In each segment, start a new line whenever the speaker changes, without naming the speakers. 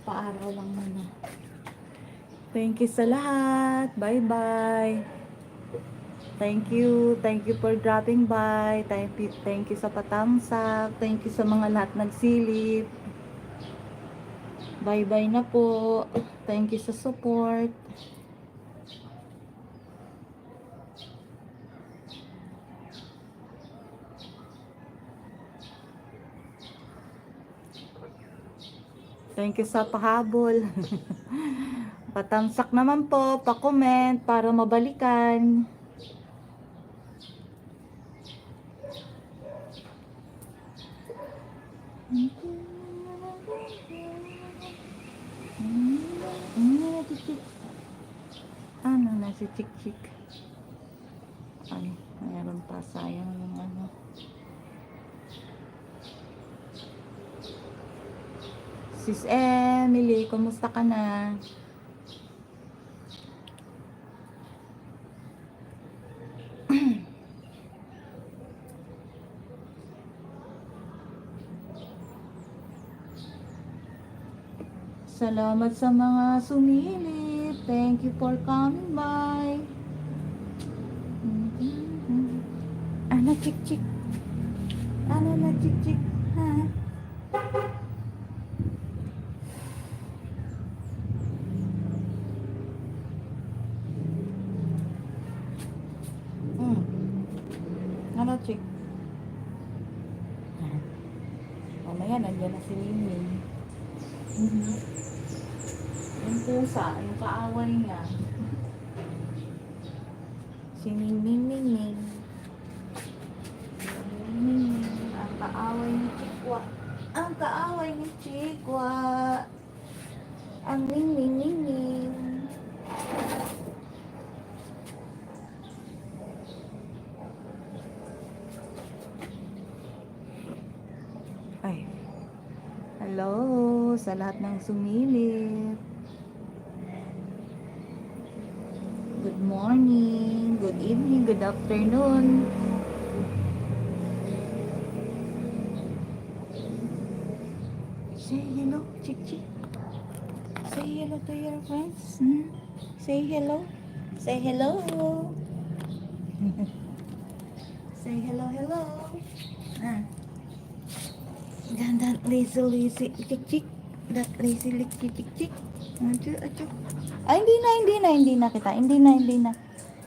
Paaraw lang muna. Thank you sa lahat. Bye-bye. Thank you. Thank you for dropping by. Thank you sa patamsak. Thank you sa mga lahat nagsilip. Bye-bye na po. Thank you sa support. Thank you sa pahabol. Patamsak naman po, pa-comment para mabalikan. Ano na si Chik-Chik? Ay, mayroon pa, sayang yung ano. Sis Emily, kumusta ka na? Salamat sa mga sumilip. Thank you for coming by. Ano, Chik-Chik? Ano na, Chik-Chik? Ha? Ano, Chik? Mamaya, nandiyan na si Mingming. Yung pusa, yung kaaway niya. Si Mingming. Ang kaaway ni Chikwa. Ang kaaway ni Chikwa. Ang Mingming. Ay. Hello sa lahat ng sumilip. Good morning, good evening, good afternoon. Say hello, Chik-Chik. Say hello to your friends. Say hello. Say hello. Say hello. That lazy Chik-Chik. That lazy Chik-Chik. Acho. Ay, hindi na kita. Hindi na.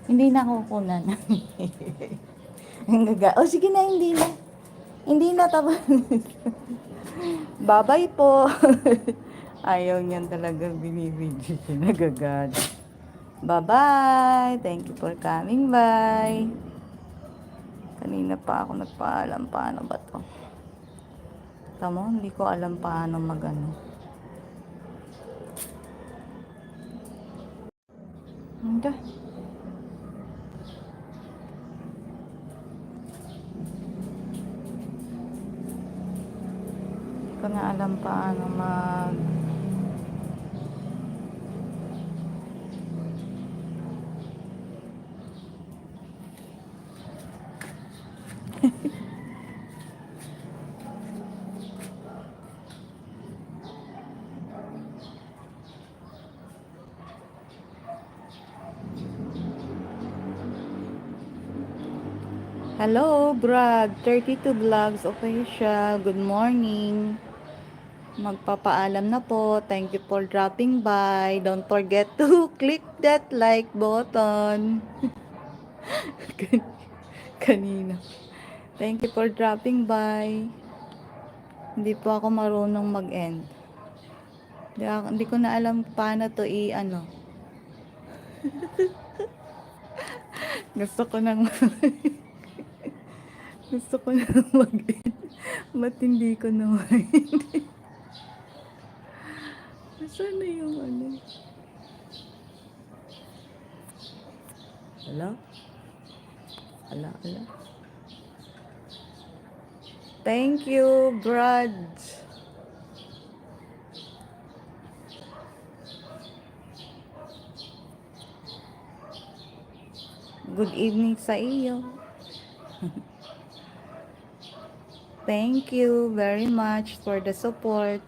Hindi na kukunan. Oh, sige na, hindi na. Hindi na tapos. Bye-bye po. Ayaw niyan talaga binibidyo siya. Nagagad. Bye-bye. Thank you for coming by. Kanina pa ako nagpaalam paano ba to. Tamo, hindi ko alam paano magano. Hindi ko na alam paano mag Hello, Brad. 32 Vlogs Official. Good morning. Magpapaalam na po. Thank you for dropping by. Don't forget to click that like button. Kanina. Thank you for dropping by. Hindi po ako marunong mag-end. Hindi ko na alam paano to i-ano. Gusto ko nang mag-end. Ba't hindi ko na mag-end? Saan na yung ano? Ala. Thank you, Brad. Good evening sa iyo. Thank you very much for the support.